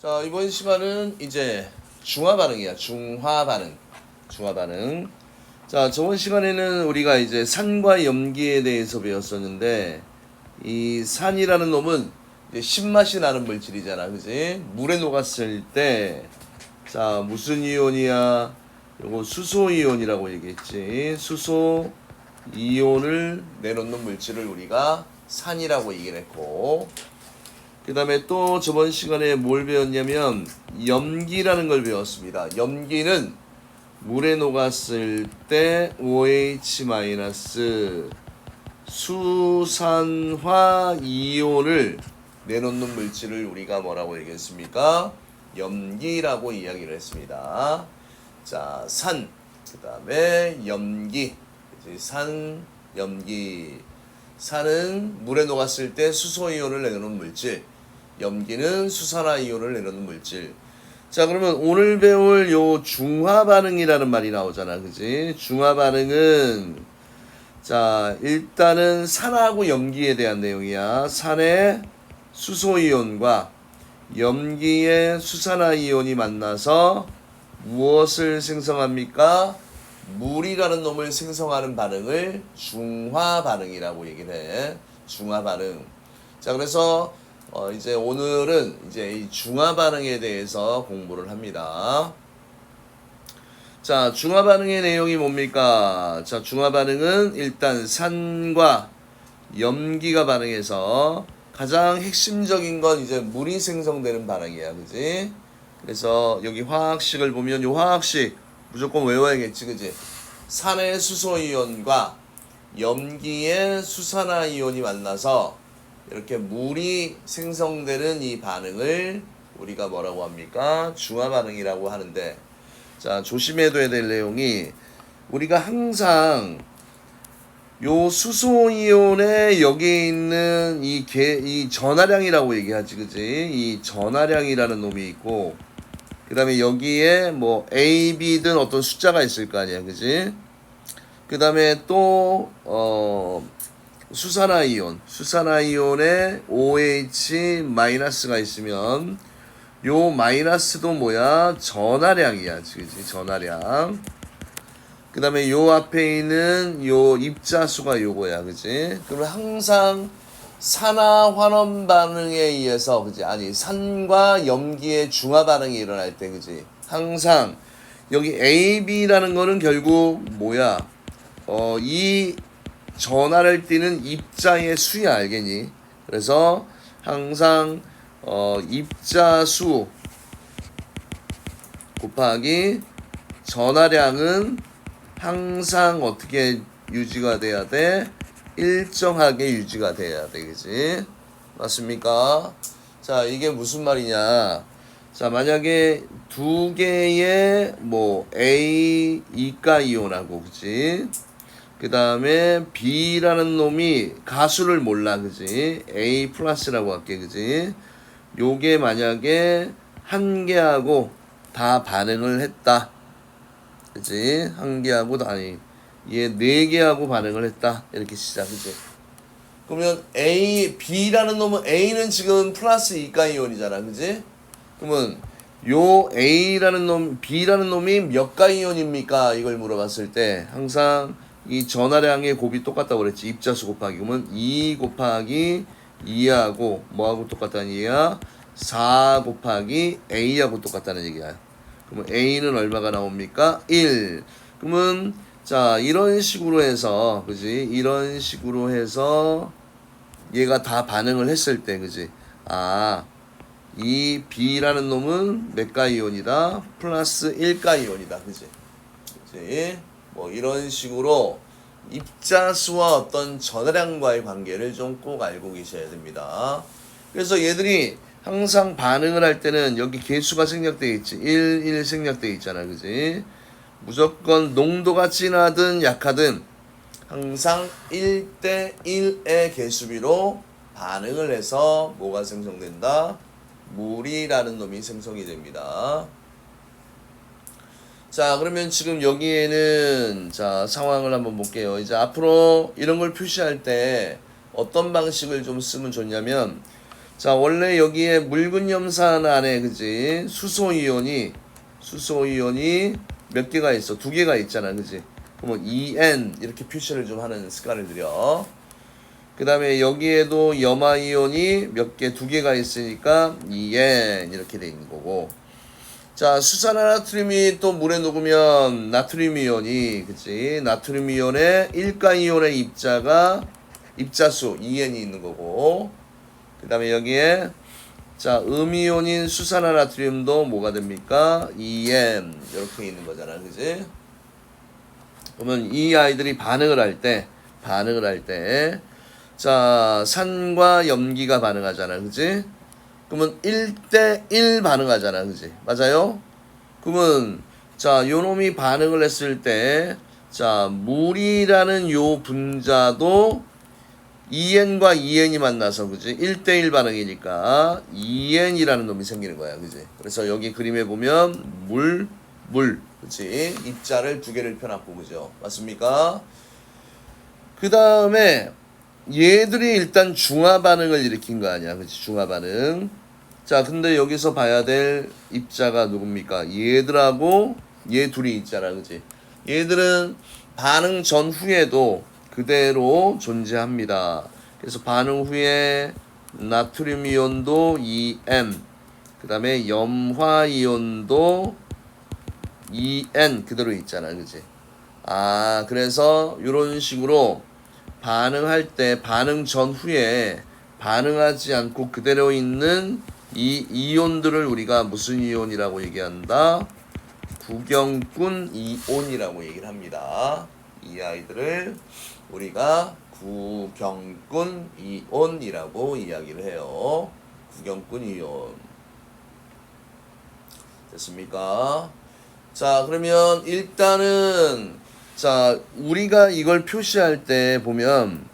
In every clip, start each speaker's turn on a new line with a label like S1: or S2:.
S1: 자, 이번 시간은 이제 중화 반응이야. 중화 반응. 자, 저번 시간에는 우리가 이제 산과 염기에 대해서 배웠었는데, 이 산이라는 놈은 이제 신맛이 나는 물질이잖아. 그지? 물에 녹았을 때, 자, 무슨 이온이야? 요거 수소 이온이라고 얘기했지. 수소 이온을 내놓는 물질을 우리가 산이라고 얘기를 했고, 그 다음에 또 저번 시간에 뭘 배웠냐면 염기라는 걸 배웠습니다. 염기는 물에 녹았을 때 OH- 수산화 이온을 내놓는 물질을 우리가 뭐라고 얘기했습니까? 염기라고 이야기를 했습니다. 자, 산, 그 다음에 염기, 산, 염기. 산은 물에 녹았을 때 수소이온을 내놓는 물질, 염기는 수산화 이온을 내놓는 물질. 자, 그러면 오늘 배울 요 중화 반응이라는 말이 나오잖아. 그지? 중화 반응은 자, 일단은 산하고 염기에 대한 내용이야. 산의 수소 이온과 염기의 수산화 이온이 만나서 무엇을 생성합니까? 물이라는 놈을 생성하는 반응을 중화 반응이라고 얘기를 해. 중화 반응. 자, 그래서 이제 오늘은 이제 이 중화 반응에 대해서 공부를 합니다. 자, 중화 반응의 내용이 뭡니까? 자, 중화 반응은 일단 산과 염기가 반응해서 가장 핵심적인 건 이제 물이 생성되는 반응이야. 그지? 그래서 여기 화학식을 보면 이 화학식 무조건 외워야겠지. 그지? 산의 수소이온과 염기의 수산화이온이 만나서 이렇게 물이 생성되는 이 반응을 우리가 뭐라고 합니까? 중화 반응이라고 하는데, 자, 조심해둬야 될 내용이 우리가 항상 요 수소이온의 여기에 있는 이 전하량이라고 얘기하지. 그지? 이 전하량이라는 놈이 있고, 그 다음에 여기에 뭐 A, B든 어떤 숫자가 있을 거 아니야. 그지? 그 다음에 또 수산화이온에 OH-가 있으면 요 마이너스도 뭐야? 전하량이야. 그지? 전하량. 그 다음에 요 앞에 있는 요 입자수가 요거야. 그지? 그러면 항상 산화 환원 반응에 의해서, 그지? 아니, 산과 염기의 중화 반응이 일어날 때, 그지? 항상 여기 AB라는 거는 결국 뭐야? 이 전하를 띠는 입자의 수야. 알겠니? 그래서 항상 입자수 곱하기 전하량은 항상 어떻게 유지가 돼야 돼? 일정하게 유지가 돼야 돼. 그지? 맞습니까? 자, 이게 무슨 말이냐? 자, 만약에 두 개의 뭐 A 이가 이온하고, 그지? 그 다음에 B라는 놈이 가수를 몰라. 그지? A 플러스라고 할게. 그지? 요게 만약에 한 개하고 다 반응을 했다. 그지? 한 개하고 아니 얘 네 개하고 반응을 했다. 이렇게 시작. 그지? 그러면 B라는 놈은 A는 지금 플러스 이가 이온이잖아. 그지? 그러면 요 B라는 놈이 몇 가 이온입니까? 이걸 물어봤을 때 항상 이 전하량의 곱이 똑같다고 그랬지. 입자수 곱하기. 그러면 2 곱하기 2하고 뭐하고 똑같다는 얘기야? 4 곱하기 A하고 똑같다는 얘기야. 그러면 A는 얼마가 나옵니까? 1. 그러면 자, 이런 식으로 해서, 그지? 이런 식으로 해서 얘가 다 반응을 했을 때, 그지? 아, 이 B라는 놈은 몇 가 이온이다? 플러스 1가 이온이다. 그지? 그지? 뭐 이런 식으로 입자수와 어떤 전하량과의 관계를 좀 꼭 알고 계셔야 됩니다. 그래서 얘들이 항상 반응을 할 때는 여기 개수가 생략되어 있지. 1 생략되어 있잖아. 그지? 무조건 농도가 진하든 약하든 항상 1대 1의 개수비로 반응을 해서 뭐가 생성된다? 물이라는 놈이 생성이 됩니다. 자, 그러면 지금 여기에는 자, 상황을 한번 볼게요. 이제 앞으로 이런 걸 표시할 때 어떤 방식을 좀 쓰면 좋냐면, 자, 원래 여기에 묽은 염산 안에 그지? 수소이온이 몇 개가 있어? 두 개가 있잖아, 그지? 그러면 En 이렇게 표시를 좀 하는 습관을 들여. 그 다음에 여기에도 염화이온이 몇 개, 두 개가 있으니까 En 이렇게 돼 있는 거고. 자, 수산화나트륨이 또 물에 녹으면 나트륨이온이, 그치? 나트륨이온에 일가이온의 입자수 En이 있는 거고. 그 다음에 여기에 자, 음이온인 수산화나트륨도 뭐가 됩니까? En 이렇게 있는 거잖아, 그지? 그러면 이 아이들이 반응을 할 때, 자, 산과 염기가 반응하잖아, 그지? 그러면 1대1 반응하잖아, 그지? 맞아요? 그러면 자, 요 놈이 반응을 했을 때, 자, 물이라는 요 분자도 EN과 EN이 만나서, 그지? 1대1 반응이니까 EN이라는 놈이 생기는 거야, 그지? 그래서 여기 그림에 보면 물, 그지? 입자를 두 개를 펴놨고, 그죠? 맞습니까? 그 다음에 얘들이 일단 중화 반응을 일으킨 거 아니야, 그치? 중화 반응. 자, 근데 여기서 봐야 될 입자가 누굽니까? 얘들하고 얘 둘이 있잖아, 그치? 얘들은 반응 전후에도 그대로 존재합니다. 그래서 반응 후에 나트륨 이온도 EM, 그 다음에 염화 이온도 EN 그대로 있잖아, 그치? 아, 그래서 이런 식으로 반응할 때 반응 전후에 반응하지 않고 그대로 있는 이 이온들을 우리가 무슨 이온이라고 얘기한다? 구경꾼 이온이라고 얘기를 합니다. 이 아이들을 우리가 구경꾼 이온이라고 이야기를 해요. 구경꾼 이온. 됐습니까? 자, 그러면 일단은 자, 우리가 이걸 표시할 때 보면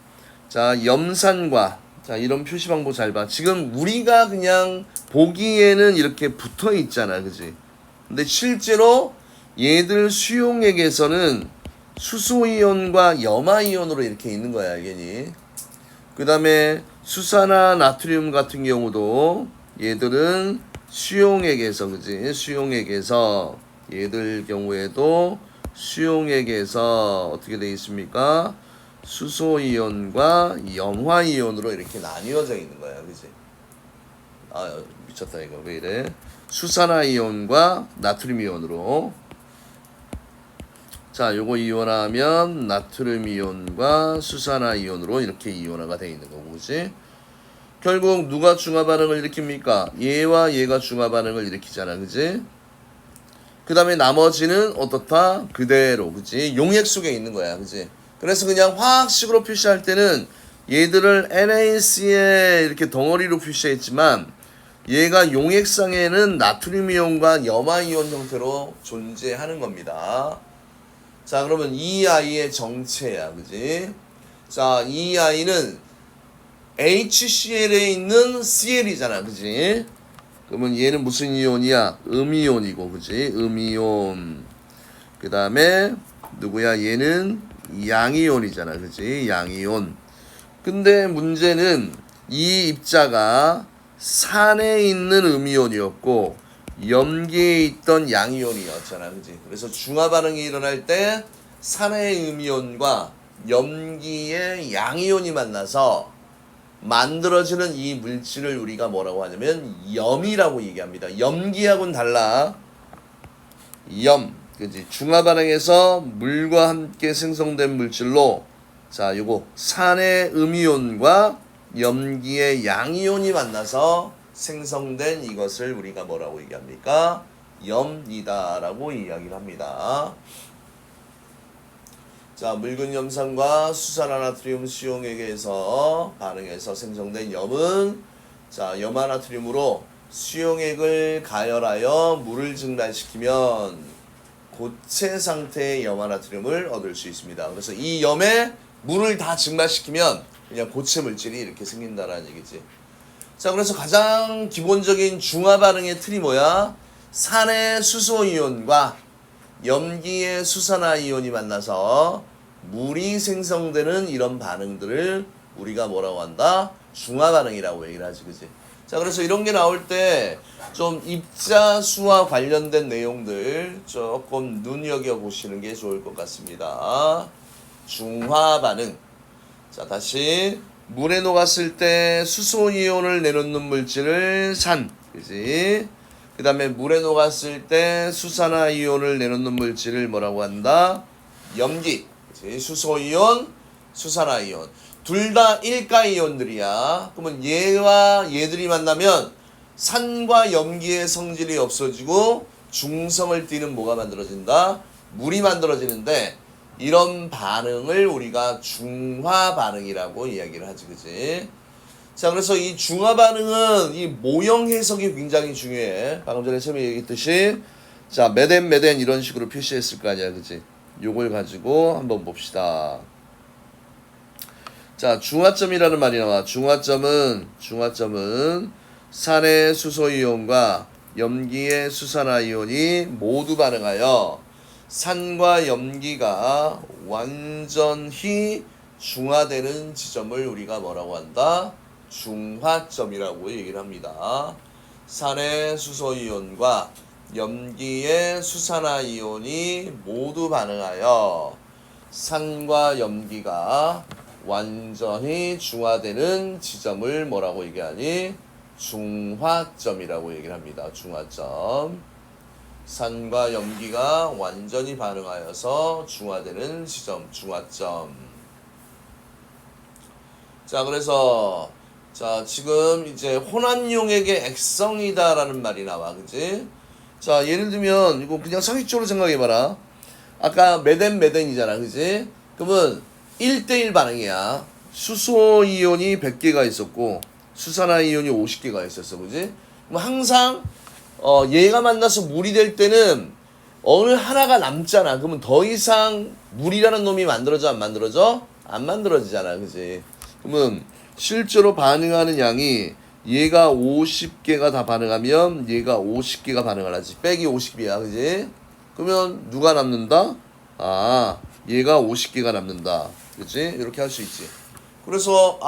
S1: 자, 염산과 자, 이런 표시 방법 잘 봐. 지금 우리가 그냥 보기에는 이렇게 붙어 있잖아, 그지? 근데 실제로 얘들 수용액에서는 수소이온과 염화이온으로 이렇게 있는 거야, 알겠니? 그 다음에 수산화 나트륨 같은 경우도 얘들은 수용액에서, 그지? 수용액에서 얘들 경우에도 수용액에서 어떻게 되어 있습니까? 수소이온과 염화이온으로 이렇게 나뉘어져 있는 거야, 그지? 아, 미쳤다 이거 왜 이래? 수산화이온과 나트륨이온으로. 자, 요거 이온화하면 나트륨이온과 수산화이온으로 이렇게 이온화가 되어 있는 거고, 그지? 결국 누가 중화 반응을 일으킵니까? 얘와 얘가 중화 반응을 일으키잖아, 그지? 그 다음에 나머지는 어떻다? 그대로, 그지? 용액 속에 있는 거야, 그지? 그래서 그냥 화학식으로 표시할 때는 얘들을 NaC에 이렇게 덩어리로 표시했지만 얘가 용액상에는 나트륨이온과 염화이온 형태로 존재하는 겁니다. 자, 그러면 이 아이의 정체야, 그지? 자, 이 아이는 HCl에 있는 Cl이잖아, 그지? 그러면 얘는 무슨 이온이야? 음이온이고, 그지? 음이온. 그 다음에 누구야? 얘는 양이온이잖아, 그지? 양이온. 근데 문제는 이 입자가 산에 있는 음이온이었고 염기에 있던 양이온이었잖아, 그지? 그래서 중화 반응이 일어날 때 산의 음이온과 염기의 양이온이 만나서 만들어지는 이 물질을 우리가 뭐라고 하냐면 염이라고 얘기합니다. 염기하고는 달라. 염, 그지? 중화 반응에서 물과 함께 생성된 물질로 자, 요거 산의 음이온과 염기의 양이온이 만나서 생성된 이것을 우리가 뭐라고 얘기합니까? 염이다라고 이야기를 합니다. 자, 묽은 염산과 수산화나트륨 수용액에서 반응해서 생성된 염은 자, 염화나트륨으로 수용액을 가열하여 물을 증발시키면 고체 상태의 염화나트륨을 얻을 수 있습니다. 그래서 이 염에 물을 다 증발시키면 그냥 고체 물질이 이렇게 생긴다라는 얘기지. 자, 그래서 가장 기본적인 중화 반응의 틀이 뭐야? 산의 수소이온과 염기의 수산화이온이 만나서 물이 생성되는 이런 반응들을 우리가 뭐라고 한다? 중화 반응이라고 얘기를 하지, 그지? 자, 그래서 이런 게 나올 때 좀 입자수와 관련된 내용들 조금 눈여겨보시는 게 좋을 것 같습니다. 중화 반응. 자, 다시 물에 녹았을 때 수소이온을 내놓는 물질을 산, 그지? 그 다음에 물에 녹았을 때 수산화이온을 내놓는 물질을 뭐라고 한다? 염기. 그치? 수소이온, 수산화이온. 둘 다 일가이온들이야. 그러면 얘와 얘들이 만나면 산과 염기의 성질이 없어지고 중성을 띠는 뭐가 만들어진다? 물이 만들어지는데 이런 반응을 우리가 중화 반응이라고 이야기를 하지, 그치? 자, 그래서 이 중화 반응은 이 모형 해석이 굉장히 중요해. 방금 전에 쌤이 얘기했듯이 자, 메덴 이런 식으로 표시했을 거 아니야, 그치? 요걸 가지고 한번 봅시다. 자, 중화점이라는 말이 나와. 중화점은 산의 수소이온과 염기의 수산화이온이 모두 반응하여 산과 염기가 완전히 중화되는 지점을 우리가 뭐라고 한다? 중화점이라고 얘기를 합니다. 산의 수소이온과 염기의 수산화이온이 모두 반응하여 산과 염기가 완전히 중화되는 지점을 뭐라고 얘기하니? 중화점이라고 얘기를 합니다. 중화점. 산과 염기가 완전히 반응하여서 중화되는 지점, 중화점. 자, 그래서 자, 지금 이제 혼합용액의 액성이다라는 말이 나와, 그지? 자, 예를 들면 이거 그냥 상식적으로 생각해봐라. 아까 메덴이잖아, 그지? 그러면 1대1 반응이야. 수소이온이 100개가 있었고 수산화이온이 50개가 있었어, 그지? 그럼 항상 얘가 만나서 물이 될 때는 어느 하나가 남잖아. 그러면 더 이상 물이라는 놈이 만들어져, 안 만들어져? 안 만들어지잖아, 그지? 그러면 실제로 반응하는 양이 얘가 50개가 다 반응하면 얘가 50개가 반응을 하지. 빼기 50이야, 그지? 그러면 누가 남는다? 아, 얘가 50개가 남는다, 그지? 이렇게 할 수 있지. 그래서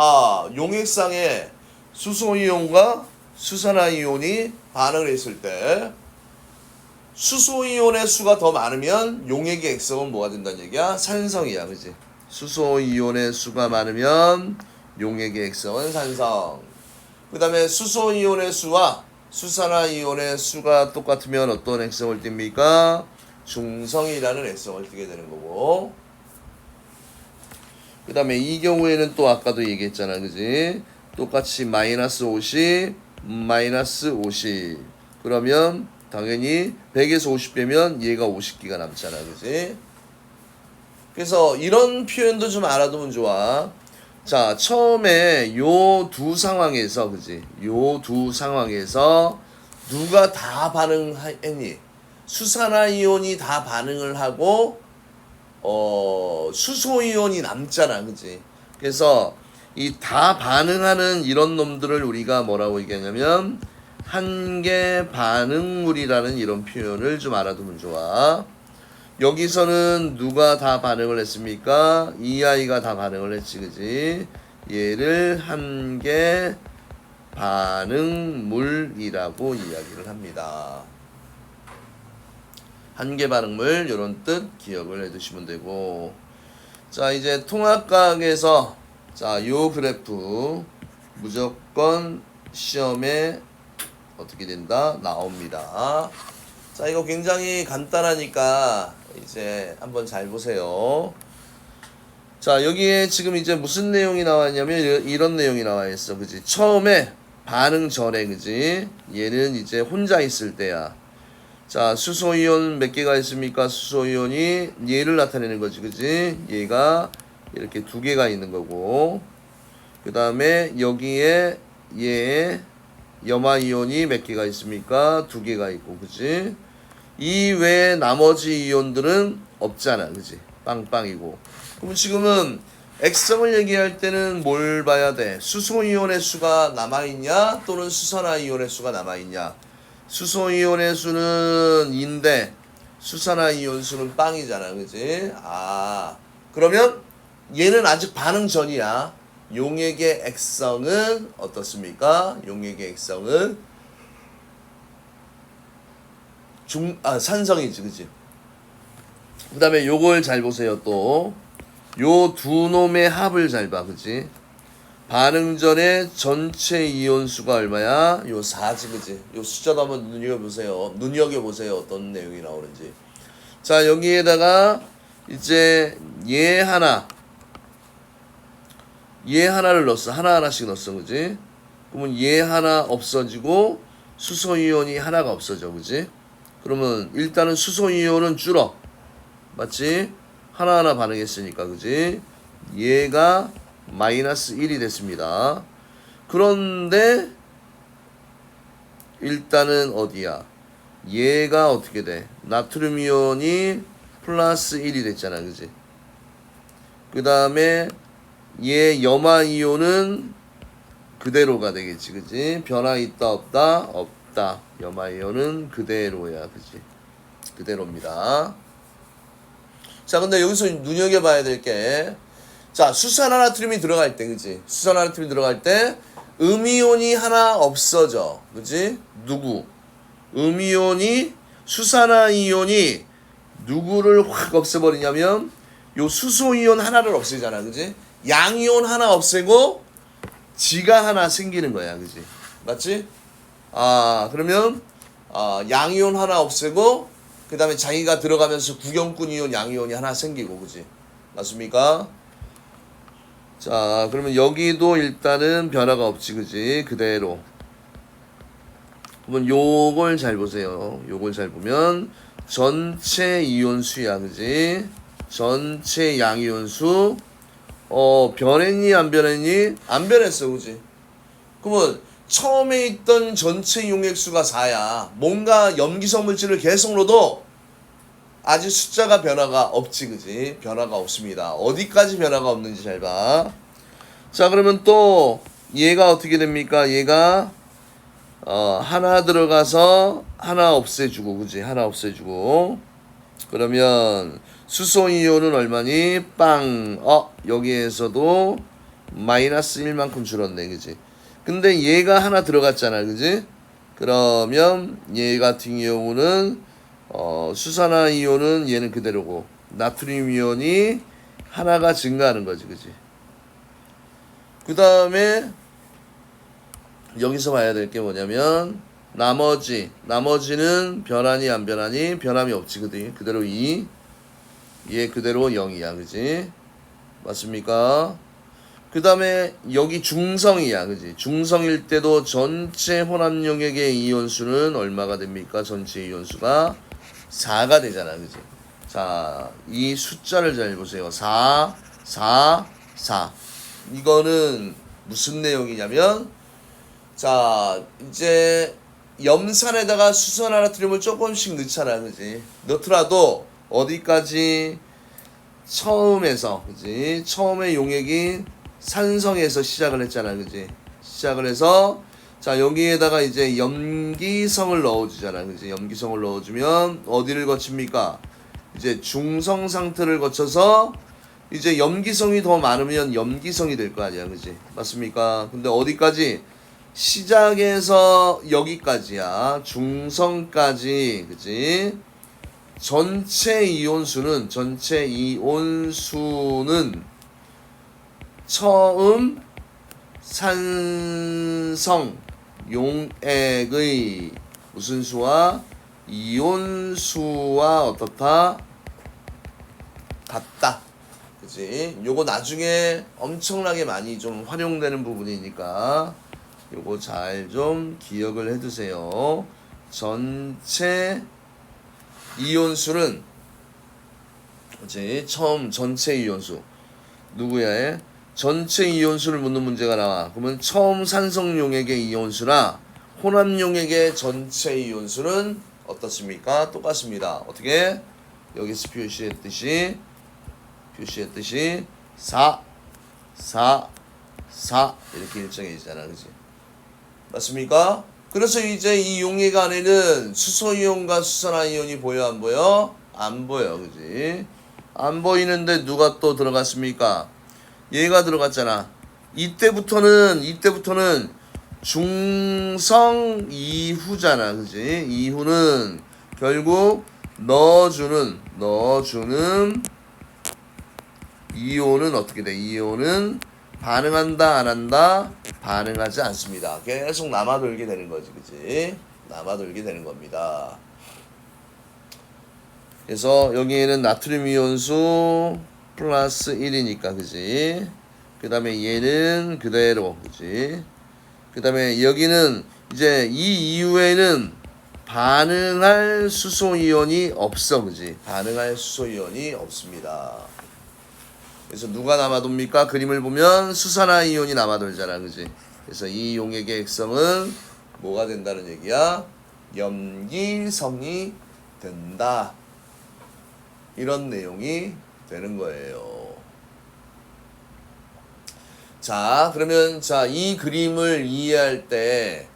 S1: 용액상에 수소이온과 수산화이온이 반응을 했을 때 수소이온의 수가 더 많으면 용액의 액성은 뭐가 된다는 얘기야? 산성이야, 그지? 수소이온의 수가 많으면 용액의 액성은 산성. 그 다음에 수소이온의 수와 수산화이온의 수가 똑같으면 어떤 액성을 띱니까? 중성이라는 액성을 띠게 되는 거고. 그 다음에 이 경우에는 또 아까도 얘기했잖아, 그지? 똑같이 마이너스 50, 마이너스 50. 그러면 당연히 100에서 50 빼면 얘가 50개가 남잖아, 그지? 그래서 이런 표현도 좀 알아두면 좋아. 자, 처음에 요 두 상황에서, 그지? 요 두 상황에서 누가 다 반응했니? 수산화이온이 다 반응을 하고 수소이온이 남잖아, 그지? 그래서 이 다 반응하는 이런 놈들을 우리가 뭐라고 얘기하냐면 한계 반응물이라는 이런 표현을 좀 알아두면 좋아. 여기서는 누가 다 반응을 했습니까? 이 아이가 다 반응을 했지, 그지? 얘를 한계 반응물이라고 이야기를 합니다. 한계 반응물 이런 뜻 기억을 해두시면 되고. 자, 이제 통합과학에서 자, 요 그래프 무조건 시험에 어떻게 된다? 나옵니다. 자, 이거 굉장히 간단하니까 이제 한번 잘 보세요. 자, 여기에 지금 이제 무슨 내용이 나왔냐면 이런 내용이 나와 있어, 그지? 처음에 반응 전에, 그지? 얘는 이제 혼자 있을 때야. 자, 수소이온 몇 개가 있습니까? 수소이온이 얘를 나타내는 거지, 그지? 얘가 이렇게 두 개가 있는 거고, 그 다음에 여기에 얘 염화이온이 몇 개가 있습니까? 두 개가 있고, 그지? 이 외에 나머지 이온들은 없잖아, 그지? 빵빵이고. 그럼 지금은 액성을 얘기할 때는 뭘 봐야 돼? 수소이온의 수가 남아있냐? 또는 수산화이온의 수가 남아있냐? 수소이온의 수는 2인데 수산화이온 수는 빵이잖아, 그지? 그러면 얘는 아직 반응 전이야. 용액의 액성은 어떻습니까? 용액의 액성은 산성이지, 그치? 그 다음에 요걸 잘 보세요, 또. 요 두 놈의 합을 잘 봐, 그치? 반응 전에 전체 이온수가 얼마야? 요 4지, 그치? 요 숫자도 한번 눈여겨보세요. 어떤 내용이 나오는지. 자, 여기에다가 이제 얘 하나를 넣었어. 하나씩 넣었어, 그치? 그러면 얘 하나 없어지고 수소이온이 하나가 없어져, 그치? 그러면 일단은 수소이온은 줄어. 맞지? 하나하나 반응했으니까, 그치? 얘가 마이너스 1이 됐습니다. 그런데 일단은 어디야? 얘가 어떻게 돼? 나트륨 이온이 플러스 1이 됐잖아, 그치? 그 다음에 얘 염화 이온은 그대로가 되겠지, 그치? 변화 있다 없다? 없다. 염화 이온은 그대로야, 그치? 그대로입니다. 자, 근데 여기서 눈여겨봐야 될 게, 자, 수산화나트륨이 들어갈 때, 그치? 수산화나트륨이 들어갈 때 음이온이 하나 없어져, 그치? 누구? 수산화이온이 누구를 확 없애버리냐면 요 수소이온 하나를 없애잖아, 그치? 양이온 하나 없애고 지가 하나 생기는 거야, 그치? 맞지? 그러면 양이온 하나 없애고 그 다음에 자기가 들어가면서 구경꾼 이온 양이온이 하나 생기고, 그치? 맞습니까? 자, 그러면 여기도 일단은 변화가 없지, 그치? 그대로. 그러면 요걸 잘 보세요. 요걸 잘 보면 전체 이온수야, 그치? 전체 양이온수. 변했니 안 변했니? 안 변했어, 그치? 그러면 처음에 있던 전체 용액수가 4야. 뭔가 염기성 물질을 계속 넣어도 아직 숫자가 변화가 없지, 그지? 변화가 없습니다. 어디까지 변화가 없는지 잘 봐. 자, 그러면 또 얘가 어떻게 됩니까? 얘가 하나 들어가서 하나 없애주고, 그지? 하나 없애주고. 그러면 수소이온은 얼마니? 빵. 여기에서도 마이너스 1만큼 줄었네, 그지? 근데 얘가 하나 들어갔잖아, 그지? 그러면 얘 같은 경우는 수산화 이온은 얘는 그대로고 나트륨 이온이 하나가 증가하는 거지, 그지? 그 다음에 여기서 봐야 될 게 뭐냐면 나머지는 변하니 안 변하니? 변함이 없지, 그대로 2. 얘 그대로 0이야, 그지? 맞습니까? 그 다음에 여기 중성이야, 그지? 중성일 때도 전체 혼합 용액의 이온수는 얼마가 됩니까? 전체 이온수가 4가 되잖아, 그지? 자, 이 숫자를 잘 보세요. 4, 4, 4. 이거는 무슨 내용이냐면, 자, 이제 염산에다가 수산화나트륨을 조금씩 넣잖아, 그지? 넣더라도 어디까지? 처음에서, 그지? 처음에 용액이 산성에서 시작을 했잖아, 그지? 시작을 해서, 자, 여기에다가 이제 염기성을 넣어주잖아, 그지? 염기성을 넣어주면 어디를 거칩니까? 이제 중성 상태를 거쳐서 이제 염기성이 더 많으면 염기성이 될 거 아니야, 그지? 맞습니까? 근데 어디까지? 시작에서 여기까지야. 중성까지, 그지? 전체 이온수는 처음 산성 용액의 무슨 수와 이온수와 어떻다? 같다. 그치? 요거 나중에 엄청나게 많이 좀 활용되는 부분이니까 요거 잘 좀 기억을 해두세요. 전체 이온수는 그치? 처음 전체 이온수 누구야? 전체 이온수를 묻는 문제가 나와. 그러면 처음 산성 용액의 이온수나 혼합 용액의 전체 이온수는 어떻습니까? 똑같습니다. 어떻게? 여기서 표시했듯이 4, 4, 4 이렇게 일정해지잖아, 그치? 맞습니까? 그래서 이제 이 용액 안에는 수소이온과 수산화이온이 보여, 안 보여? 안 보여, 그지? 안 보이는데 누가 또 들어갔습니까? 얘가 들어갔잖아. 이때부터는 중성 이후잖아, 그지? 이후는 결국 넣어주는 이온은 어떻게 돼? 이온은 반응한다, 안 한다? 반응하지 않습니다. 계속 남아돌게 되는 거지, 그지? 남아돌게 되는 겁니다. 그래서 여기에는 나트륨 이온수 플러스 1이니까, 그지? 그 다음에 얘는 그대로, 그지? 그 다음에 여기는 이제 이 이후에는 반응할 수소이온이 없어, 그지? 반응할 수소이온이 없습니다. 그래서 누가 남아돌니까? 그림을 보면 수산화이온이 남아돌잖아, 그지? 그래서 이 용액의 액성은 뭐가 된다는 얘기야? 염기성이 된다. 이런 내용이 되는 거예요. 자, 그러면 이 그림을 이해할 때,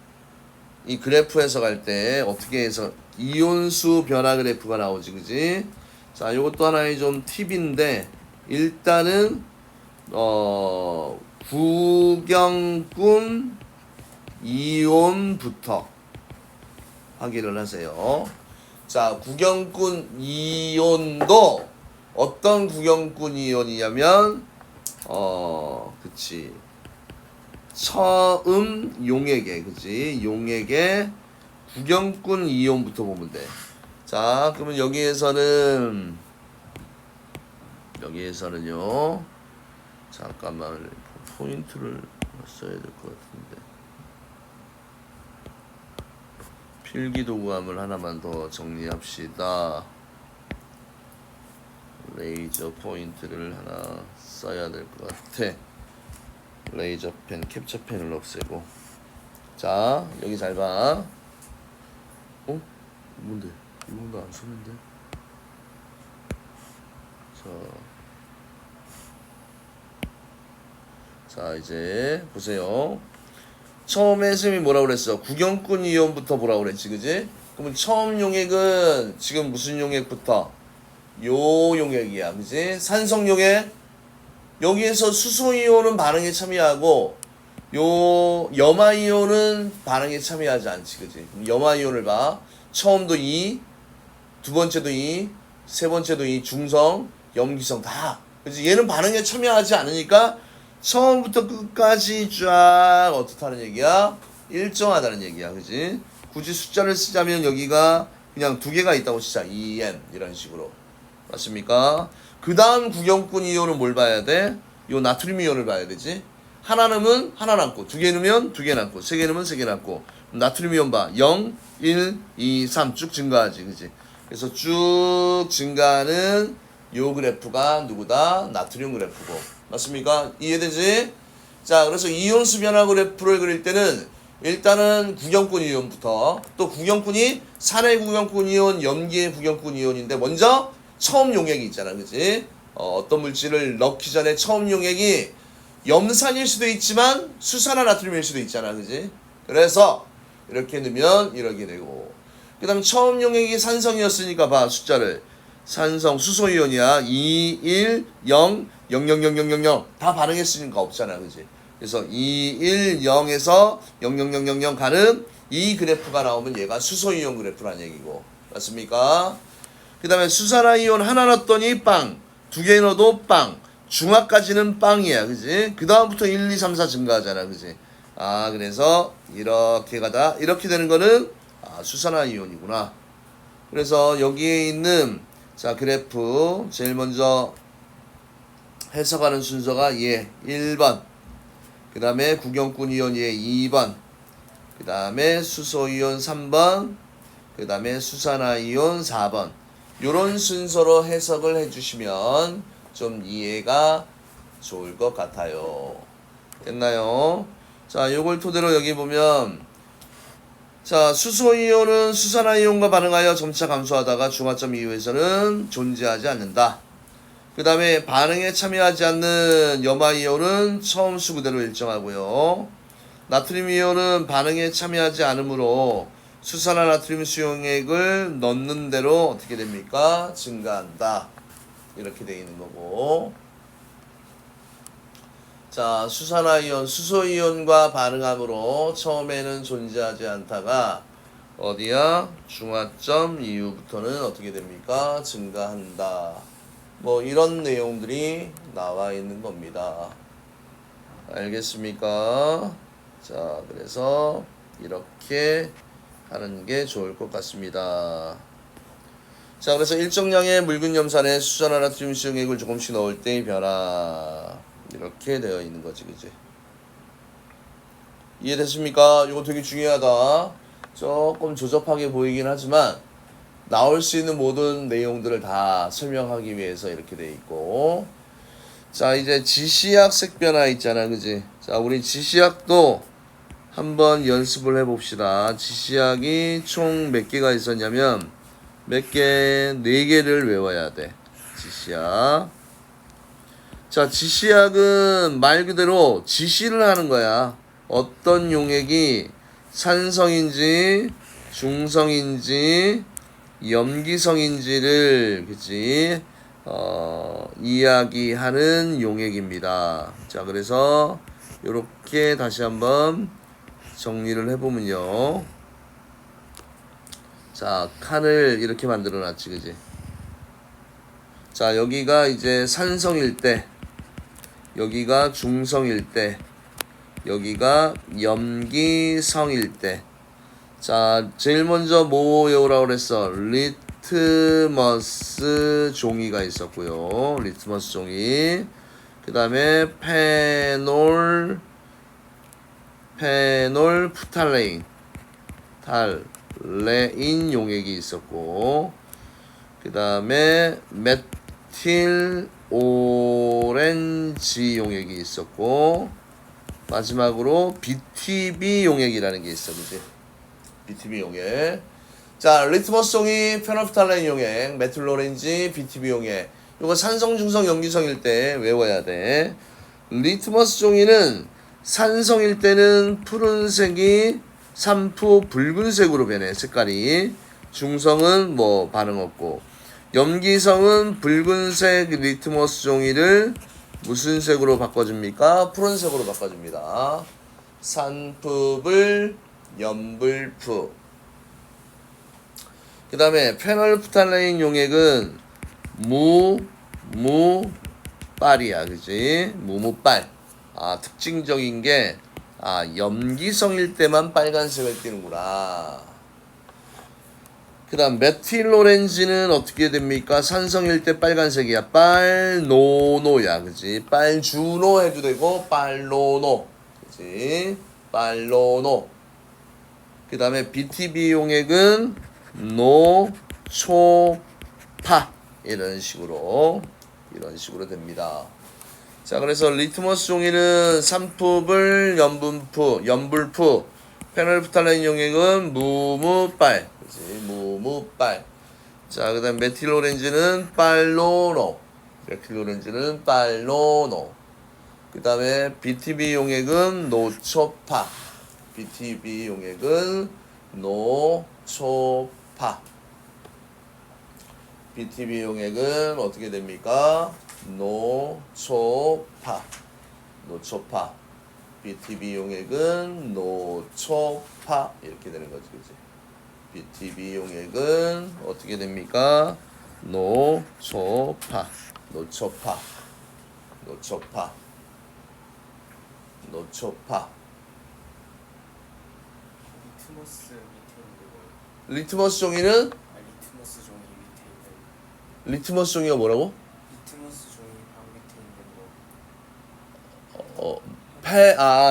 S1: 이 그래프 해석할 때 어떻게 해서 이온수 변화 그래프가 나오지, 그지? 자, 요것도 하나의 좀 팁인데, 일단은 구경꾼 이온부터 확인을 하세요. 자, 구경꾼 이온도 어떤 구경꾼 이온이냐면 그치, 처음 용액에, 그치, 용액에 구경꾼 이온부터 보면 돼. 자, 그러면 여기에서는요, 잠깐만, 포인트를 써야 될 것 같은데, 필기도구함을 하나만 더 정리합시다. 레이저 포인트를 하나 써야 될 것 같아. 레이저 펜, 캡처 펜을 없애고. 자, 여기 잘 봐. 뭔데? 이거도 안 썼는데? 자, 이제 보세요. 처음에 쌤이 뭐라고 그랬어? 구경꾼 이온부터 보라고 그랬지, 그지? 그러면 처음 용액은 지금 무슨 용액부터? 요 용액이야, 그지? 산성 용액. 여기에서 수소 이온은 반응에 참여하고, 요 염화 이온은 반응에 참여하지 않지, 그지? 염화 이온을 봐. 처음도 2, 두 번째도 2, 세 번째도 2, 중성, 염기성 다. 그지? 얘는 반응에 참여하지 않으니까 처음부터 끝까지 쫙 어떻다는 얘기야? 일정하다는 얘기야, 그지? 굳이 숫자를 쓰자면 여기가 그냥 두 개가 있다고 치자. 2n 이런 식으로. 맞습니까? 그 다음 구경꾼 이온은 뭘 봐야 돼? 요 나트륨 이온을 봐야 되지. 하나 넣으면 하나 남고, 두 개 넣으면 두 개 남고, 세 개 넣으면 세 개 남고. 나트륨 이온 봐. 0, 1, 2, 3 쭉 증가하지, 그지? 그래서 쭉 증가하는 요 그래프가 누구다? 나트륨 그래프고. 맞습니까? 이해되지? 자, 그래서 이온수 변화 그래프를 그릴 때는 일단은 구경꾼 이온부터, 또 구경꾼이 산의 구경꾼 이온, 염기의 구경꾼 이온인데 먼저 처음 용액이 있잖아, 그지? 어떤 물질을 넣기 전에 처음 용액이 염산일 수도 있지만 수산화 나트륨일 수도 있잖아, 그지? 그래서 이렇게 넣으면 이렇게 되고, 그 다음에 처음 용액이 산성이었으니까 봐, 숫자를. 산성 수소이온이야. 2, 1, 0, 0, 0, 0, 0, 0, 0 다 반응했으니까 없잖아, 그지? 그래서 2, 1, 0에서 0, 0, 0, 0, 0 가는 이 그래프가 나오면 얘가 수소이온 그래프란 얘기고. 맞습니까? 그 다음에 수산화이온 하나 넣었더니 빵, 두 개 넣어도 빵, 중화까지는 빵이야, 그지? 그 다음부터 1, 2, 3, 4 증가하잖아, 그지? 아, 그래서 이렇게 가다 이렇게 되는 거는 수산화이온이구나. 그래서 여기에 있는 그래프 제일 먼저 해석하는 순서가 얘 1번, 그 다음에 구경꾼 이온 얘 2번, 그 다음에 수소이온 3번, 그 다음에 수산화이온 4번. 요런 순서로 해석을 해주시면 좀 이해가 좋을 것 같아요. 됐나요? 자, 요걸 토대로 여기 보면, 자, 수소이온은 수산화이온과 반응하여 점차 감소하다가 중화점 이후에서는 존재하지 않는다. 그 다음에 반응에 참여하지 않는 염화이온은 처음 수 그대로 일정하고요. 나트륨 이온은 반응에 참여하지 않으므로 수산화 나트륨 수용액을 넣는 대로 어떻게 됩니까? 증가한다. 이렇게 되어 있는 거고. 자, 수산화이온, 수소이온과 반응함으로 처음에는 존재하지 않다가 어디야? 중화점 이후부터는 어떻게 됩니까? 증가한다. 뭐 이런 내용들이 나와 있는 겁니다. 알겠습니까? 자, 그래서 이렇게 하는 게 좋을 것 같습니다. 자, 그래서 일정량의 묽은 염산에 수산화 나트륨 수용액을 조금씩 넣을 때의 변화. 이렇게 되어 있는 거지, 그지? 이해됐습니까? 이거 되게 중요하다. 조금 조잡하게 보이긴 하지만 나올 수 있는 모든 내용들을 다 설명하기 위해서 이렇게 돼 있고. 자, 이제 지시약 색변화 있잖아, 그지? 자, 우리 지시약도 한번 연습을 해봅시다. 지시약이 총 몇 개가 있었냐면 몇 개? 4개를 외워야 돼. 지시약. 자, 지시약은 말 그대로 지시를 하는 거야. 어떤 용액이 산성인지 중성인지 염기성인지를 그치 이야기하는 용액입니다. 자, 그래서 요렇게 다시 한번 정리를 해보면요. 자, 칸을 이렇게 만들어 놨지, 그지? 자, 여기가 이제 산성일 때, 여기가 중성일 때, 여기가 염기성일 때. 자, 제일 먼저 뭐 외우라고 그랬어? 리트머스 종이가 있었고요. 리트머스 종이. 그 다음에 페놀 프탈레인, 달레인 용액이 있었고, 그 다음에 메틸 오렌지 용액이 있었고, 마지막으로 BTB 용액이라는 게 있어, 그지? BTB 용액. 자, 리트머스 종이, 페놀프탈레인 용액, 메틸 오렌지, BTB 용액. 이거 산성, 중성, 염기성일 때 외워야 돼. 리트머스 종이는 산성일 때는 푸른색이 산푸 붉은색으로 변해, 색깔이. 중성은 뭐 반응 없고, 염기성은 붉은색 리트머스 종이를 무슨 색으로 바꿔줍니까? 푸른색으로 바꿔줍니다. 산푸불 염불푸. 그 다음에 페놀프탈레인 용액은 무빨이야, 그지? 무빨. 아, 특징적인 게 염기성일 때만 빨간색을 띠는구나. 그 다음 메틸 오렌지는 어떻게 됩니까? 산성일 때 빨간색이야. 빨노노야, 그지? 빨주노 해도 되고 빨노노, 그지? 빨노노. 그 다음에 BTB 용액은 노초파. 이런 식으로 됩니다. 자, 그래서 리트머스 종이는 산푸불 염불푸, 페놀프탈레인 용액은 무무빨, 그치? 무무빨. 자, 그 다음 메틸 오렌지는 빨로노, 그 다음에 BTB 용액은 노초파, BTB 용액은 어떻게 됩니까? 노초파. BTB 용액은 노초파. 이렇게 되는 거지, 그치? BTB 용액은 어떻게 됩니까? 노초파. 리트머스 종이는? 리트머스 종이가 뭐라고?
S2: 리트머스 종이 바로 밑에 있는 거.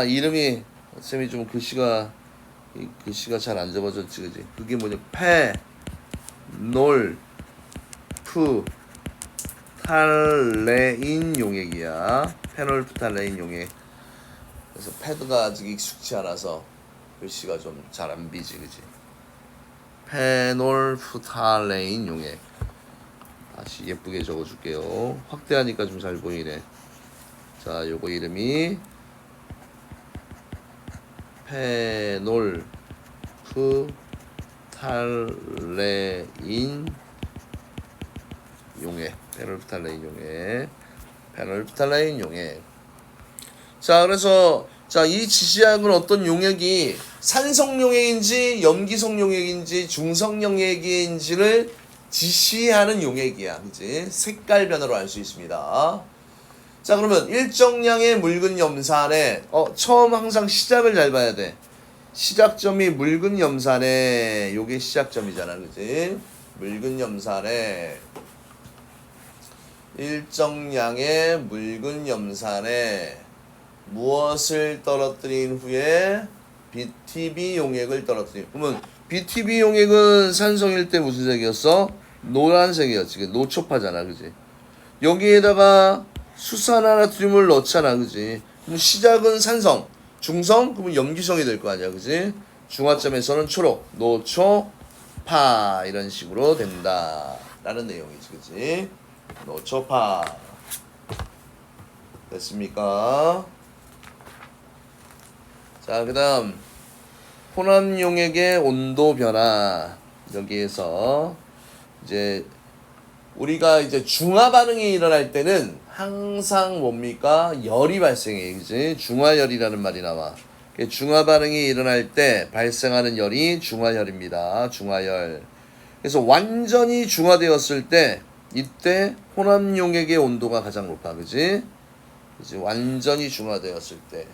S1: 이름이 쌤이 좀 글씨가 잘 안 잡아졌지, 그지? 그게 뭐냐? 페놀프탈레인 용액이야. 페놀프탈레인 용액. 그래서 패드가 아직 익숙치 않아서 글씨가 좀 잘 안 비지, 그지? 페놀프탈레인 용액. 다시 예쁘게 적어줄게요. 확대하니까 좀 잘 보이네. 자, 요거 이름이 페놀프탈레인 용액. 페놀프탈레인 용액. 자, 그래서 자, 이 지시약은 어떤 용액이 산성 용액인지 염기성 용액인지 중성 용액인지를 지시하는 용액이야. 그지? 색깔 변화로 알 수 있습니다. 자, 그러면 일정량의 묽은 염산에 처음 항상 시작을 잘 봐야 돼. 시작점이 묽은 염산에 요게 시작점이잖아. 그지? 묽은 염산에 일정량의 묽은 염산에 무엇을 떨어뜨린 후에 BTB 용액을 떨어뜨린. 그러면 BTB 용액은 산성일 때 무슨 색이었어? 노란색이었지. 노초파잖아. 그지? 여기에다가 수산화나트륨을 넣잖아. 그지? 그럼 시작은 산성, 중성, 그러면 염기성이 될 거 아니야. 그지? 중화점에서는 초록, 노초파 이런 식으로 된다 라는 내용이지. 그지? 노초파 됐습니까? 자, 그 다음 혼합 용액의 온도 변화. 여기에서 이제 우리가 이제 중화 반응이 일어날 때는 항상 뭡니까? 열이 발생해. 그지? 중화열이라는 말이 나와. 중화 반응이 일어날 때 발생하는 열이 중화열입니다. 중화열. 그래서 완전히 중화되었을 때 이때 혼합 용액의 온도가 가장 높아. 그지? 그지? 완전히 중화되었을 때.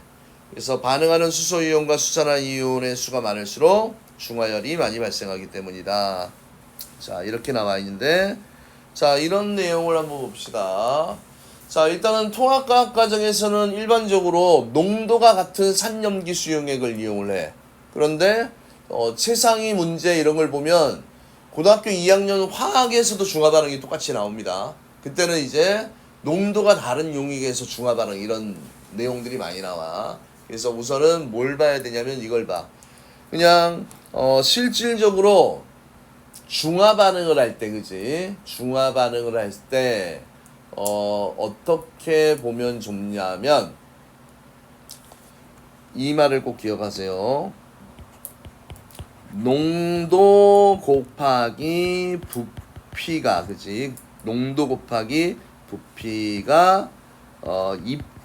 S1: 그래서 반응하는 수소이온과 수산화이온의 수가 많을수록 중화열이 많이 발생하기 때문이다. 자, 이렇게 나와 있는데, 자, 이런 내용을 한번 봅시다. 자, 일단은 통합과학 과정에서는 일반적으로 농도가 같은 산염기수 용액을 이용을 해. 그런데 최상위 문제 이런 걸 보면 고등학교 2학년 화학에서도 중화 반응이 똑같이 나옵니다. 그때는 이제 농도가 다른 용액에서 중화 반응 이런 내용들이 많이 나와. 그래서 우선은 뭘 봐야 되냐면 이걸 봐. 그냥 실질적으로 중화 반응을 할 때, 그지? 중화 반응을 할 때 어떻게 보면 좋냐면 이 말을 꼭 기억하세요. 농도 곱하기 부피가, 그지? 농도 곱하기 부피가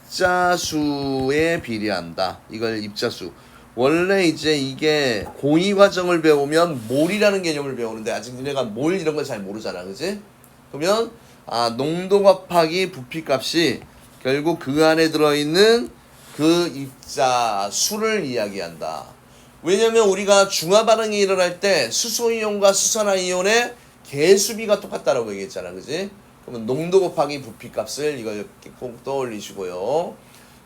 S1: 입자수에 비례한다. 이걸 입자수. 원래 이제 이게 공위 과정을 배우면 몰이라는 개념을 배우는데 아직 니네가 몰 이런 걸 잘 모르잖아. 그지? 그러면 농도 곱하기 부피 값이 결국 그 안에 들어있는 그 입자수를 이야기한다. 왜냐면 우리가 중화 반응이 일어날 때 수소이온과 수산화이온의 개수비가 똑같다라고 얘기했잖아. 그지? 그러면 농도 곱하기 부피 값을 이걸 꼭 떠올리시고요.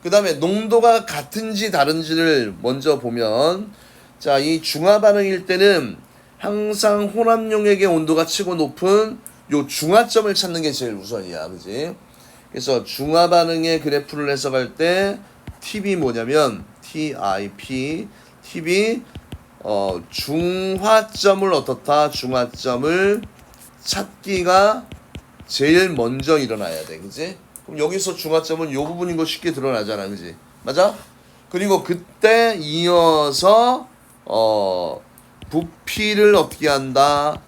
S1: 그 다음에 농도가 같은지 다른지를 먼저 보면, 자, 이 중화 반응일 때는 항상 혼합 용액의 온도가 치고 높은 요 중화점을 찾는 게 제일 우선이야. 그지? 그래서 중화 반응의 그래프를 해석할 때 팁이 뭐냐면 TIP 팁이 중화점을 어떻다? 중화점을 찾기가 제일 먼저 일어나야 돼. 그지? 그럼 여기서 중화점은 요 부분인 거 쉽게 드러나잖아. 그지? 맞아? 그리고 그때 이어서 부피를 어떻게 한다?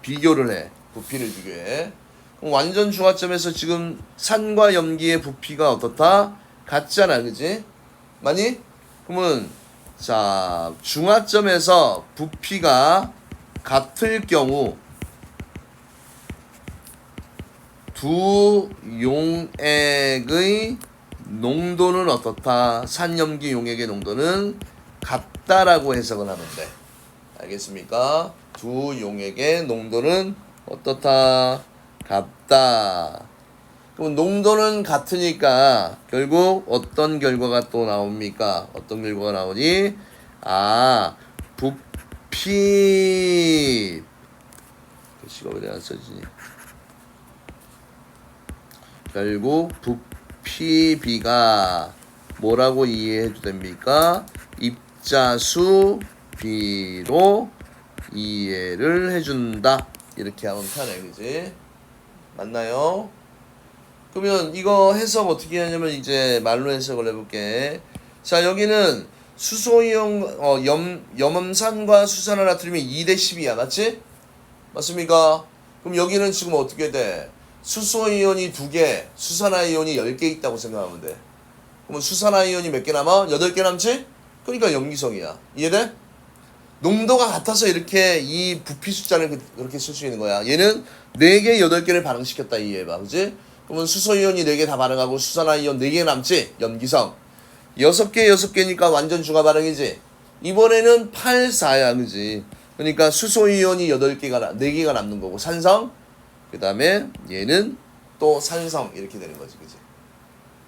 S1: 비교를 해. 부피를 비교해. 그럼 완전 중화점에서 지금 산과 염기의 부피가 어떻다? 같잖아. 그지? 맞니? 그러면 자, 중화점에서 부피가 같을 경우 두 용액의 농도는 어떻다? 산염기 용액의 농도는 같다라고 해석을 하면 돼. 알겠습니까? 두 용액의 농도는 어떻다? 같다. 그럼 농도는 같으니까 결국 어떤 결과가 또 나옵니까? 어떤 결과가 나오니? 부피. 글씨가 왜 안 써지니? 결국 부피비가 뭐라고 이해해도 됩니까? 입자수 비로 이해를 해준다. 이렇게 하면 편해. 그지? 맞나요? 그러면 이거 해석 어떻게 하냐면 이제 말로 해석을 해볼게. 자, 여기는 수소이온 염산과 수산화나트륨이 2대 10이야. 맞지? 맞습니까? 그럼 여기는 지금 어떻게 돼? 수소이온이 2개, 수산화이온이 10개 있다고 생각하면 돼. 그러면 수산화이온이 몇 개 남아? 8개 남지? 그러니까 염기성이야. 이해돼? 농도가 같아서 이렇게 이 부피 숫자를 그렇게 쓸 수 있는 거야. 얘는 4개, 8개를 반응시켰다 이해해봐. 그지? 그러면 수소이온이 4개 다 반응하고 수산화이온 4개 남지? 염기성. 6개, 6개니까 완전 중화 반응이지? 이번에는 8, 4야. 그지? 그러니까 수소이온이 4개가 남는 거고 산성. 그 다음에 얘는 또 산성 이렇게 되는 거지. 그지?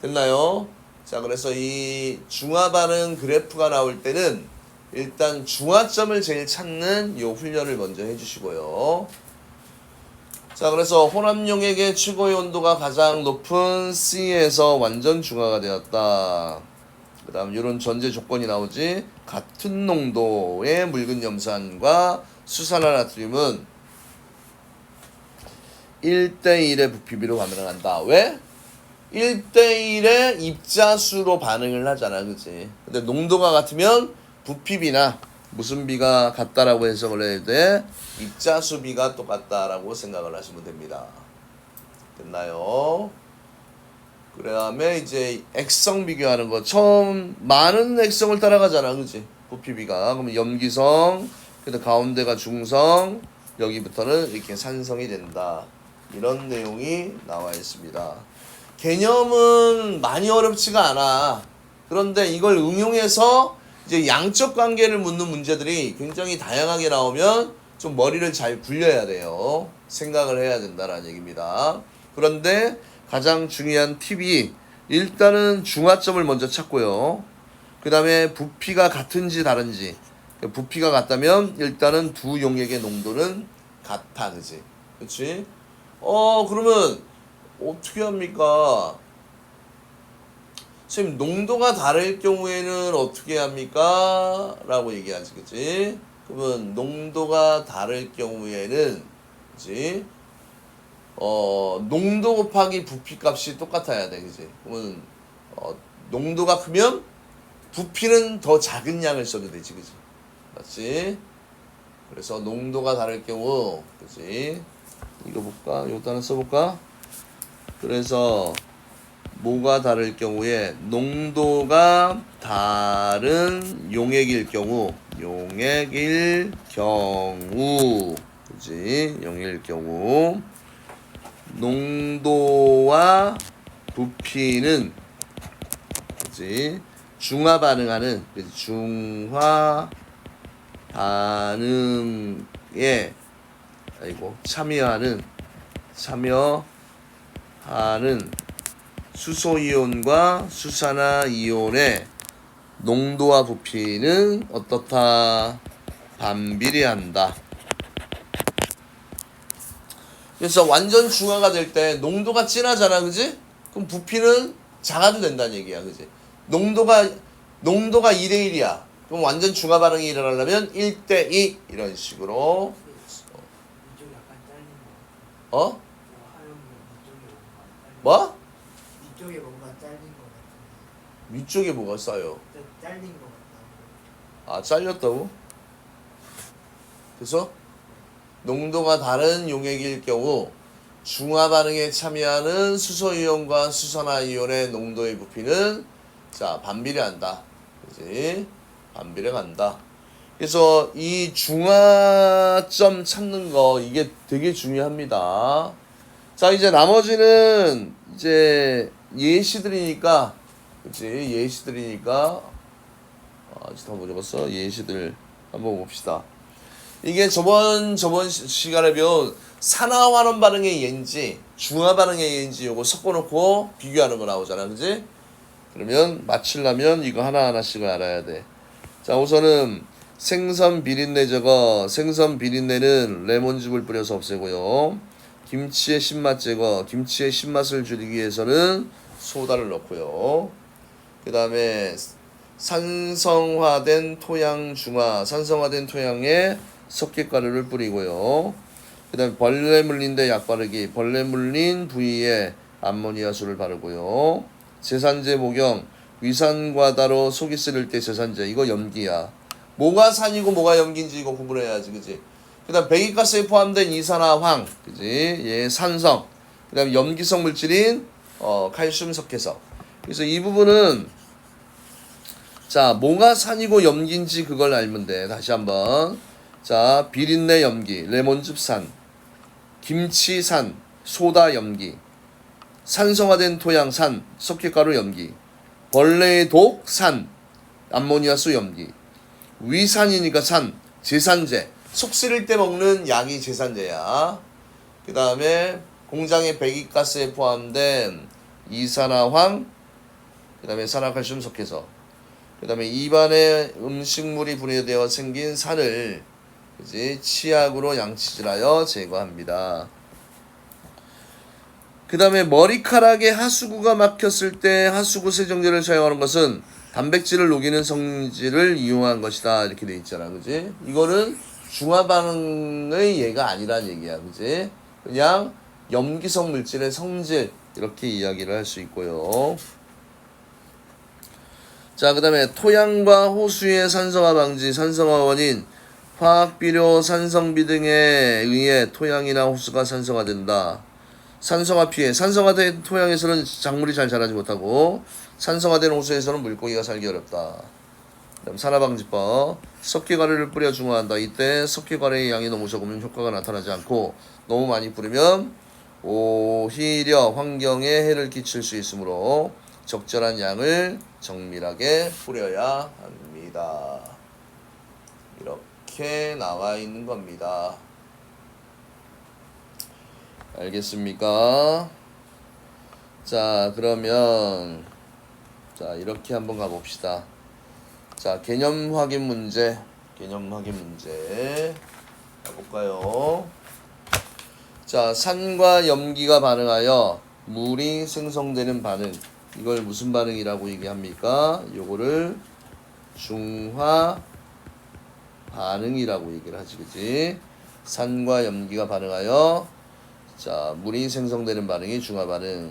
S1: 됐나요? 자, 그래서 이 중화 반응 그래프가 나올 때는 일단 중화점을 제일 찾는 요 훈련을 먼저 해주시고요. 자, 그래서 혼합용액의 최고의 온도가 가장 높은 C에서 완전 중화가 되었다. 그 다음 이런 전제 조건이 나오지. 같은 농도의 묽은 염산과 수산화나트륨은 1대1의 부피비로 반응한다. 왜? 1대1의 입자수로 반응을 하잖아. 그치? 근데 농도가 같으면 부피비나 무슨 비가 같다라고 해석을 해야 돼? 입자수 비가 똑같다라고 생각을 하시면 됩니다. 됐나요? 그 다음에 이제 액성 비교하는 거. 처음 많은 액성을 따라가잖아. 그치? 부피비가. 그러면 염기성, 그다음 가운데가 중성, 여기부터는 이렇게 산성이 된다. 이런 내용이 나와 있습니다. 개념은 많이 어렵지가 않아. 그런데 이걸 응용해서 이제 양적 관계를 묻는 문제들이 굉장히 다양하게 나오면 좀 머리를 잘 굴려야 돼요. 생각을 해야 된다는 얘기입니다. 그런데 가장 중요한 팁이 일단은 중화점을 먼저 찾고요. 그 다음에 부피가 같은지 다른지. 부피가 같다면 일단은 두 용액의 농도는 같아. 그치? 그치? 그러면 어떻게 합니까? 선생님, 농도가 다를 경우에는 어떻게 합니까? 라고 얘기하지, 그치? 그러면 농도가 다를 경우에는, 그치? 농도 곱하기 부피 값이 똑같아야 돼, 그치? 그러면, 농도가 크면 부피는 더 작은 양을 써도 되지, 그치? 맞지? 그래서 농도가 다를 경우, 그치? 이거 볼까? 이것도 하나 써볼까? 그래서, 뭐가 다를 경우에 농도가 다른 용액일 경우 그지? 용액일 경우 농도와 부피는 그지? 중화 반응하는 그지? 중화 반응에 참여하는 수소이온과 수산화이온의 농도와 부피는 어떻다? 반비례한다. 그래서 완전 중화가 될 때 농도가 진하잖아. 그지? 그럼 부피는 작아도 된다는 얘기야. 그지? 농도가 2대1이야. 그럼 완전 중화 반응이 일어나려면 1대2 이런 식으로
S2: 이쪽이 약간 잘린 거.
S1: 어?
S2: 하얀 거 이쪽이 뭔가
S1: 뭐?
S2: 이쪽에 뭔가 잘린 거 같은데.
S1: 위쪽에 뭐가 쌓여?
S2: 잘린 거 같다.
S1: 아, 잘렸다고? 그래서 농도가 다른 용액일 경우 중화 반응에 참여하는 수소이온과 수산화이온의 농도의 부피는 자 반비례한다. 그지? 반비례간다. 그래서 이 중화점 찾는 거 이게 되게 중요합니다. 자, 이제 나머지는 이제 예시들이니까, 그치? 예시들이니까, 아직 한번 적었어. 예시들 한번 봅시다. 이게 저번 시간에 배운 산화환원 반응의 예인지, 중화 반응의 예인지 요거 섞어놓고 비교하는 거 나오잖아. 그지? 그러면 맞추려면 이거 하나하나씩을 알아야 돼. 자, 우선은 생선 비린내 제거. 생선 비린내는 레몬즙을 뿌려서 없애고요. 김치의 신맛 제거. 김치의 신맛을 줄이기 위해서는 소다를 넣고요. 그 다음에 산성화된 토양 중화. 산성화된 토양에 석회가루를 뿌리고요. 그 다음에 벌레 물린 데 약 바르기. 벌레 물린 부위에 암모니아수를 바르고요. 제산제 목용. 위산과다로 속이 쓰릴 때 제산제. 이거 염기야. 뭐가 산이고 뭐가 염기인지 이거 구분해야지. 그지? 그 다음 배기가스에 포함된 이산화황. 그지? 얘 산성. 그 다음 염기성 물질인 칼슘 석회성. 그래서 이 부분은 자, 뭐가 산이고 염기인지 그걸 알면 돼. 다시 한번. 자, 비린내 염기, 레몬즙 산, 김치 산, 소다 염기, 산성화된 토양 산, 석회가루 염기, 벌레의 독 산, 암모니아수 염기, 위산이니까 산, 제산제, 속 쓰릴 때 먹는 약이 제산제야. 그 다음에 공장의 배기가스에 포함된 이산화황, 그 다음에 산화칼슘 석회서, 그 다음에 입안에 음식물이 분해되어 생긴 산을 이제 치약으로 양치질하여 제거합니다. 그 다음에 머리카락에 하수구가 막혔을 때 하수구 세정제를 사용하는 것은 단백질을 녹이는 성질을 이용한 것이다. 이렇게 돼 있잖아. 그지? 이거는 중화 반응의 예가 아니란 얘기야. 그지? 그냥 염기성 물질의 성질 이렇게 이야기를 할 수 있고요. 자, 그 다음에 토양과 호수의 산성화 방지, 산성화 원인, 화학비료, 산성비 등에 의해 토양이나 호수가 산성화된다. 산성화 피해, 산성화된 토양에서는 작물이 잘 자라지 못하고 산성화된 호수에서는 물고기가 살기 어렵다. 그다음 산화방지법, 석회가루를 뿌려 중화한다. 이때 석회가루의 양이 너무 적으면 효과가 나타나지 않고 너무 많이 뿌리면 오히려 환경에 해를 끼칠 수 있으므로 적절한 양을 정밀하게 뿌려야 합니다. 이렇게 나와 있는 겁니다. 알겠습니까? 자, 그러면 자, 이렇게 한번 가봅시다. 자, 개념 확인 문제 가볼까요? 자, 산과 염기가 반응하여 물이 생성되는 반응, 이걸 무슨 반응이라고 얘기합니까? 요거를 중화 반응이라고 얘기를 하지, 그지? 산과 염기가 반응하여 자, 물이 생성되는 반응이 중화 반응.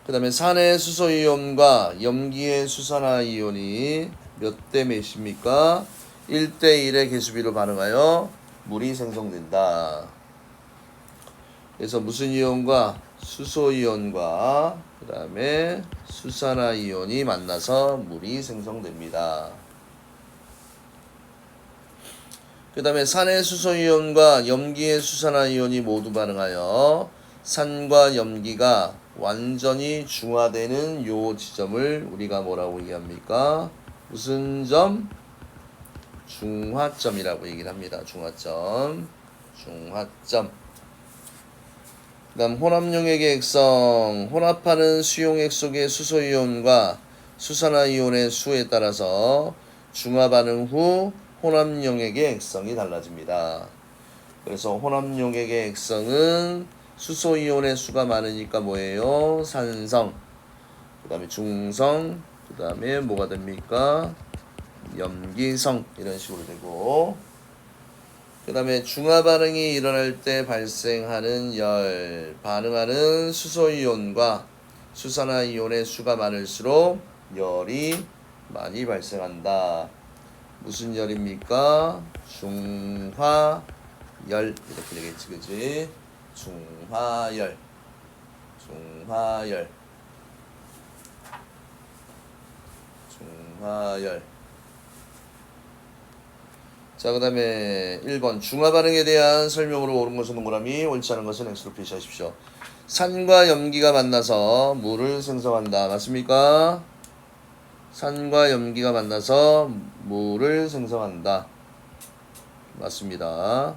S1: 그 다음에 산의 수소이온과 염기의 수산화이온이 몇 대 몇입니까? 1대1의 개수비로 반응하여 물이 생성된다. 그래서 무슨 이온과 수소이온과 그 다음에 수산화이온이 만나서 물이 생성됩니다. 그 다음에 산의 수소이온과 염기의 수산화이온이 모두 반응하여 산과 염기가 완전히 중화되는 요 지점을 우리가 뭐라고 얘기합니까? 무슨 점? 중화점이라고 얘기를 합니다. 중화점. 그 다음 혼합용액의 액성, 혼합하는 수용액 속의 수소이온과 수산화이온의 수에 따라서 중화 반응 후 혼합용액의 액성이 달라집니다. 그래서 혼합용액의 액성은 수소이온의 수가 많으니까 뭐예요? 산성, 그 다음에 중성, 그 다음에 뭐가 됩니까? 염기성, 이런 식으로 되고, 그 다음에 중화 반응이 일어날 때 발생하는 열, 반응하는 수소이온과 수산화이온의 수가 많을수록 열이 많이 발생한다. 무슨 열입니까? 중화열, 이렇게 되겠지, 그지? 중화열. 자, 그 다음에 1번 중화 반응에 대한 설명으로 옳은 것은 동그라미, 옳지 않은 것은 X로 표시하십시오. 산과 염기가 만나서 물을 생성한다. 맞습니까? 산과 염기가 만나서 물을 생성한다. 맞습니다.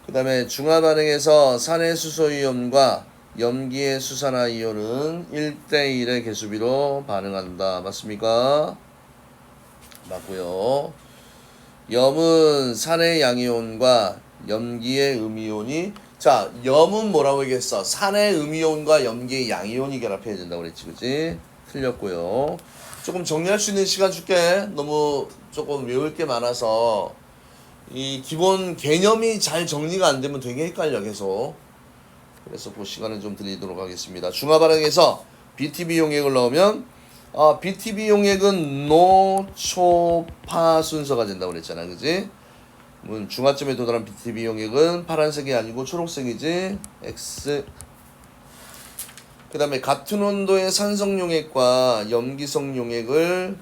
S1: 그 다음에 중화 반응에서 산의 수소이온과 염기의 수산화이온은 1대1의 개수비로 반응한다. 맞습니까? 맞고요. 염은 산의 양이온과 염기의 음이온이, 자, 염은 뭐라고 얘기했어? 산의 음이온과 염기의 양이온이 결합해야 된다고 그랬지, 그치? 틀렸고요. 조금 정리할 수 있는 시간 줄게. 너무 조금 외울 게 많아서 이 기본 개념이 잘 정리가 안 되면 되게 헷갈려 계속. 그래서 그 시간을 좀 드리도록 하겠습니다. 중화 반응에서 BTB 용액을 넣으면 BTB 용액은 노초파 순서가 된다고 그랬잖아, 그지? 중화점에 도달한 BTB 용액은 파란색이 아니고 초록색이지. X. 그 다음에 같은 온도의 산성 용액과 염기성 용액을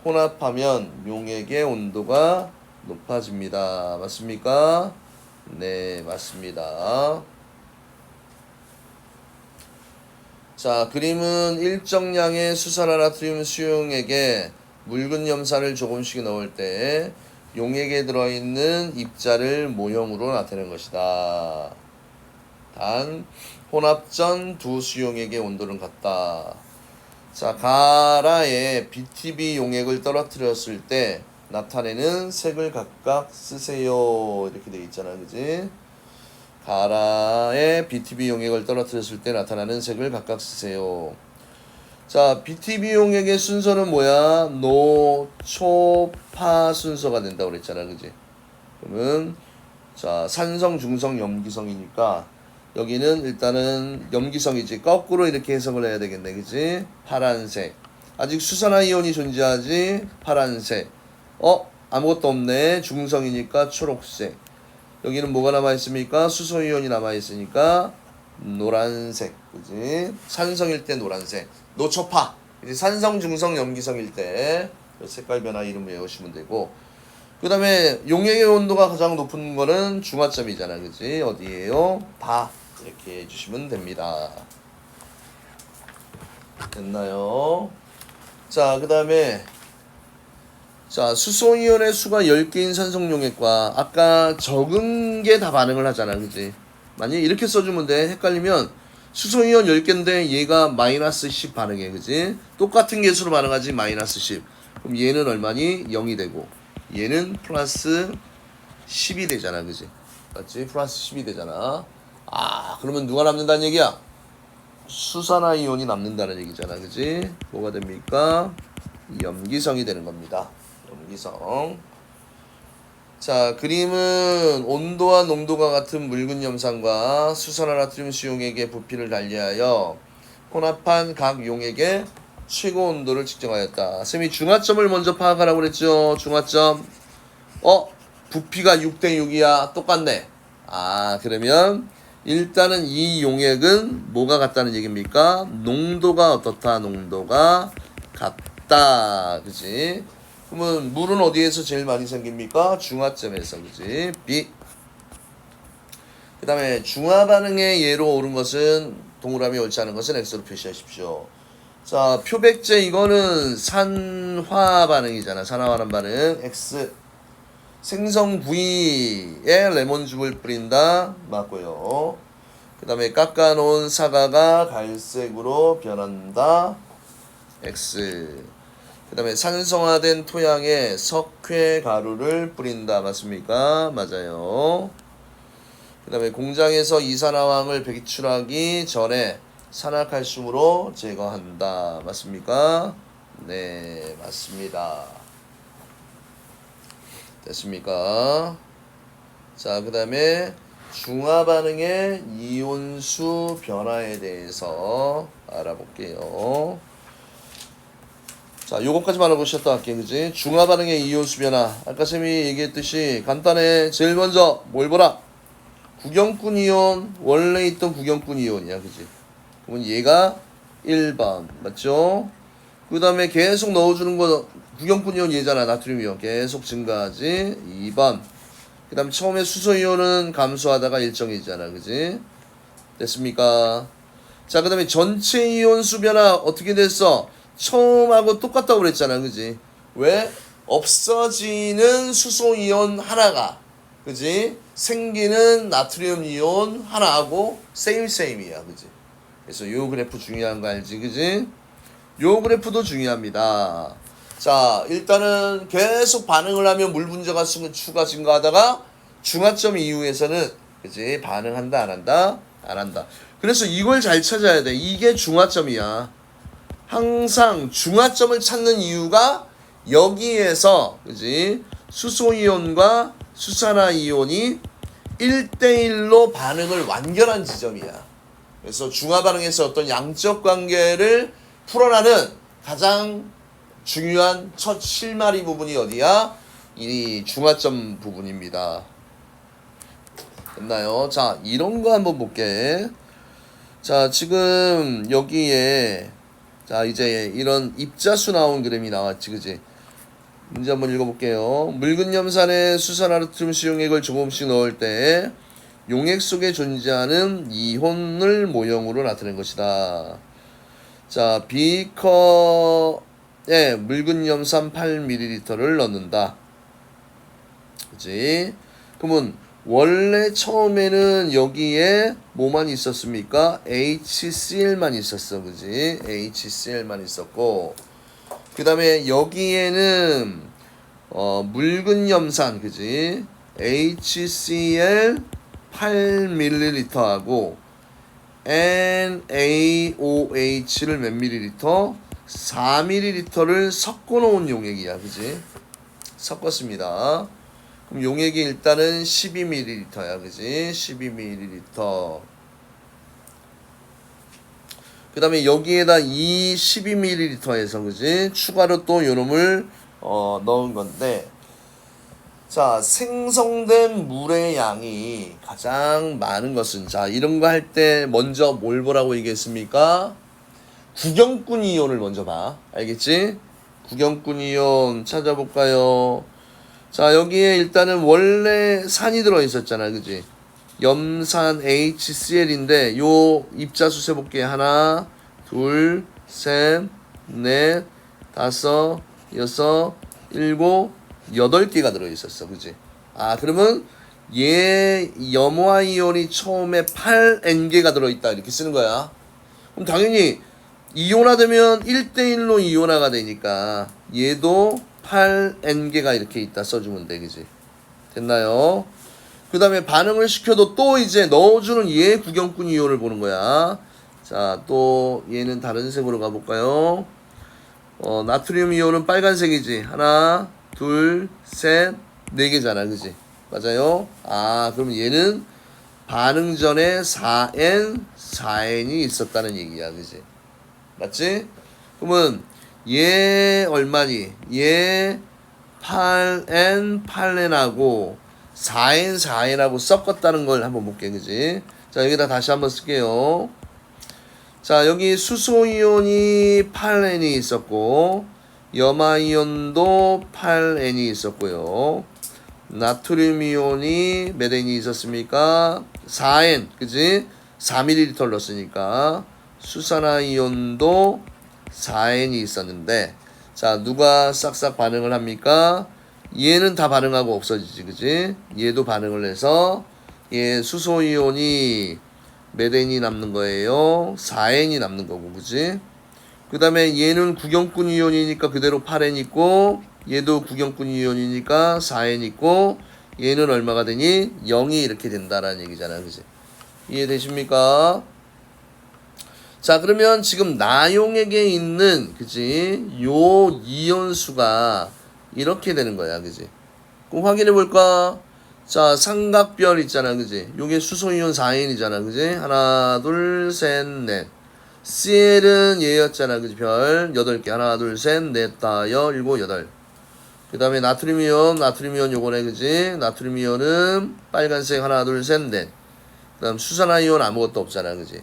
S1: 혼합하면 용액의 온도가 높아집니다. 맞습니까? 네, 맞습니다. 자, 그림은 일정량의 수산화나트륨 수용액에 묽은 염산을 조금씩 넣을 때 용액에 들어있는 입자를 모형으로 나타낸 것이다. 단 혼합 전 두 수용액의 온도는 같다. 자, 가라에 BTB 용액을 떨어뜨렸을 때 나타내는 색을 각각 쓰세요. 이렇게 되어 있잖아, 그지? 가라에 BTB 용액을 떨어뜨렸을 때 나타나는 색을 각각 쓰세요. 자, BTB 용액의 순서는 뭐야? 노, 초, 파 순서가 된다고 그랬잖아, 그지? 그러면 자, 산성, 중성, 염기성이니까 여기는 일단은 염기성이지. 거꾸로 이렇게 해석을 해야 되겠네, 그지? 파란색. 아직 수산화 이온이 존재하지. 파란색. 아무것도 없네. 중성이니까 초록색. 여기는 뭐가 남아있습니까? 수소이온이 남아있으니까 노란색. 그지? 산성일 때 노란색. 노초파. 이제 산성, 중성, 염기성일 때 색깔 변화 이름 외우시면 되고, 그 다음에 용액의 온도가 가장 높은 거는 중화점이잖아, 그지? 어디에요? 바. 이렇게 해주시면 됩니다. 됐나요? 자, 그 다음에 자, 수소이온의 수가 10개인 산성용액과 아까 적은 게 다 반응을 하잖아, 그지? 만약에 이렇게 써주면 돼. 헷갈리면 수소이온 10개인데 얘가 마이너스 10 반응해, 그지? 똑같은 개수로 반응하지 마이너스 10. 그럼 얘는 얼마니? 0이 되고 얘는 플러스 10이 되잖아, 그지? 맞지? 플러스 10이 되잖아. 그러면 누가 남는다는 얘기야? 수산화 이온이 남는다는 얘기잖아, 그지? 뭐가 됩니까? 염기성이 되는 겁니다. 염기성. 자, 그림은 온도와 농도가 같은 묽은 염산과 수산화나트륨 수용액의 부피를 달리하여 혼합한 각 용액의 최고 온도를 측정하였다. 쌤이 중화점을 먼저 파악하라고 그랬죠. 중화점. 부피가 6대 6이야. 똑같네. 그러면 일단은 이 용액은 뭐가 같다는 얘기입니까? 농도가 어떻다? 농도가 같다. 그지? 그러면 물은 어디에서 제일 많이 생깁니까? 중화점에서. 그지? B. 그 다음에 중화 반응의 예로 옳은 것은 동그라미 옳지 않은 것은 X로 표시하십시오. 자, 표백제 이거는 산화 반응이잖아. 산화환원 반응. X. 생성 부위에 레몬즙을 뿌린다. 맞고요. 그 다음에 깎아놓은 사과가 갈색으로 변한다. X. 그 다음에 산성화된 토양에 석회 가루를 뿌린다. 맞습니까? 맞아요. 그 다음에 공장에서 이산화황을 배출하기 전에 산화칼슘으로 제거한다. 맞습니까? 네, 맞습니다. 됐습니까? 자, 그 다음에 중화 반응의 이온수 변화에 대해서 알아볼게요. 자, 요것까지만 알아보셨다 할게요, 그지? 중화 반응의 이온수 변화. 아까 쌤이 얘기했듯이 간단해. 제일 먼저 뭘 보라? 구경꾼 이온, 원래 있던 구경꾼 이온이야, 그지? 그러면 얘가 1번, 맞죠? 그 다음에 계속 넣어주는 거, 구경꾼 이온 얘잖아, 나트륨 이온. 계속 증가하지. 2번. 그 다음에 처음에 수소 이온은 감소하다가 일정이잖아, 그지? 됐습니까? 자, 그 다음에 전체 이온수 변화 어떻게 됐어? 처음하고 똑같다고 그랬잖아, 그지? 왜? 없어지는 수소 이온 하나가, 그지? 생기는 나트륨 이온 하나하고 세임이야, 그지? 그래서 요 그래프 중요한 거 알지, 그지? 요 그래프도 중요합니다. 자, 일단은 계속 반응을 하면 물 분자가 추가 증가하다가 중화점 이후에서는, 그지? 반응한다, 안 한다? 안 한다. 그래서 이걸 잘 찾아야 돼. 이게 중화점이야. 항상 중화점을 찾는 이유가 여기에서, 그지? 수소이온과 수산화이온이 1대1로 반응을 완결한 지점이야. 그래서 중화 반응에서 어떤 양적 관계를 풀어나는 가장 중요한 첫 실마리 부분이 어디야? 이 중화점 부분입니다. 됐나요? 자, 이런 거 한번 볼게. 자, 지금 여기에 자, 이제 이런 입자수 나온 그림이 나왔지, 그지? 문제 한번 읽어볼게요. 묽은 염산에 수산화르트륨 용액을 조금씩 넣을 때 용액 속에 존재하는 이온을 모형으로 나타낸 것이다. 자, 비커에 묽은 염산 8ml를 넣는다. 그지? 그러면 원래 처음에는 여기에 뭐만 있었습니까? HCl만 있었어. 그지? HCl만 있었고, 그 다음에 여기에는 묽은 염산, 그지? HCl 8ml하고 NaOH를 몇 ml? 4ml를 섞어 놓은 용액이야. 그지? 섞었습니다. 그럼 용액이 일단은 12ml야. 그지? 12ml. 그 다음에 여기에다 이 12ml에서 그지? 추가로 또 요놈을 넣은 건데, 자, 생성된 물의 양이 가장 많은 것은, 자, 이런 거 할 때 먼저 뭘 보라고 얘기했습니까? 구경꾼 이온을 먼저 봐. 알겠지? 구경꾼 이온 찾아볼까요? 자, 여기에 일단은 원래 산이 들어있었잖아. 그지? 염산 HCl인데 요 입자수 세볼게. 하나, 둘, 셋, 넷, 다섯, 여섯, 일곱, 8개가 들어있었어. 그지? 아, 그러면 얘 염화 이온이 처음에 8N개가 들어있다. 이렇게 쓰는 거야. 그럼 당연히 이온화되면 1대1로 이온화가 되니까 얘도 8N개가 이렇게 있다 써주면 돼. 그지? 됐나요? 그 다음에 반응을 시켜도 또 이제 넣어주는 얘 구경꾼 이온을 보는 거야. 자, 또 얘는 다른 색으로 가볼까요? 나트륨 이온은 빨간색이지. 하나, 둘, 셋, 4개잖아. 그지? 맞아요? 아, 그럼 얘는 반응 전에 4N이 있었다는 얘기야. 그지? 맞지? 그러면 얘 얼마니? 얘 8N하고 4N하고 섞었다는 걸 한번 볼게. 그지? 자, 여기다 다시 한번 쓸게요. 자, 여기 수소이온이 8N이 있었고, 염화이온도 8N이 있었고요. 나트륨이온이 몇 N이 있었습니까? 4N, 그지? 4ml 넣었으니까. 수산화이온도 4N이 있었는데, 자, 누가 싹싹 반응을 합니까? 얘는 다 반응하고 없어지지, 그지? 얘도 반응을 해서 얘 수소이온이 몇 N이 남는 거예요? 4N이 남는 거고, 그지? 그 다음에 얘는 구경꾼 이온이니까 그대로 8N 있고, 얘도 구경꾼 이온이니까 4N 있고, 얘는 얼마가 되니? 0이 이렇게 된다라는 얘기잖아, 그지? 이해되십니까? 자, 그러면 지금 나용액에 있는, 그지? 요 이온수가 이렇게 되는 거야, 그지? 그럼 확인해 볼까? 자, 삼각별 있잖아, 그지? 요게 수소이온 4N이잖아, 그지? 하나, 둘, 셋, 넷. Cl은 얘였잖아, 그지? 별 8개. 하나, 둘, 셋, 넷, 다, 일곱, 여덟. 그 다음에 나트륨이온 요거네, 그지? 나트륨이온은 빨간색 하나, 둘, 셋, 넷. 그 다음 수산화이온 아무것도 없잖아, 그지?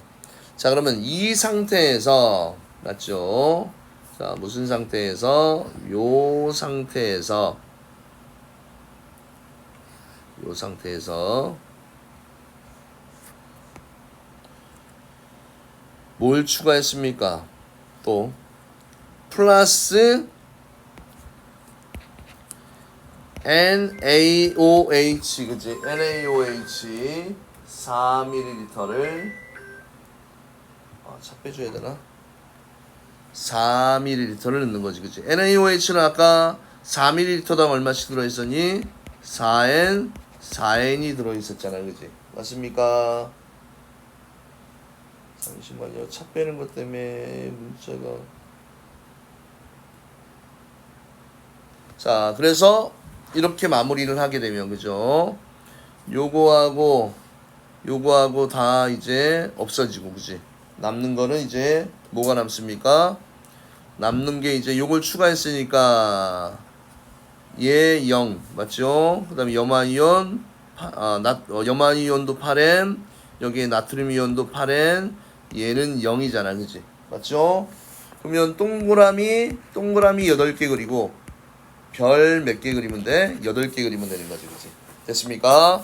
S1: 자, 그러면 이 상태에서, 맞죠? 자, 무슨 상태에서? 요 상태에서 뭘 추가했습니까? 또 플러스 NaOH, 그치? NaOH 4ml를 차 빼줘야 되나? 4ml를 넣는 거지, 그치? NaOH는 아까 4ml당 얼마씩 들어있었니? 4N이 들어있었잖아, 그치? 맞습니까? 잠시만요. 차 빼는 것 때문에 문자가. 자, 그래서 이렇게 마무리를 하게 되면, 그죠? 요거하고 다 이제 없어지고, 그지? 남는 거는 이제 뭐가 남습니까? 남는 게 이제 요걸 추가했으니까 얘 0, 맞죠? 그 다음에 염화이온, 염화이온도 8N, 여기에 나트륨이온도 8N, 얘는 0이잖아, 그지? 맞죠? 그러면 동그라미 8개 그리고 별 몇 개 그리면 돼? 8개 그리면 되는 거지, 그지? 됐습니까?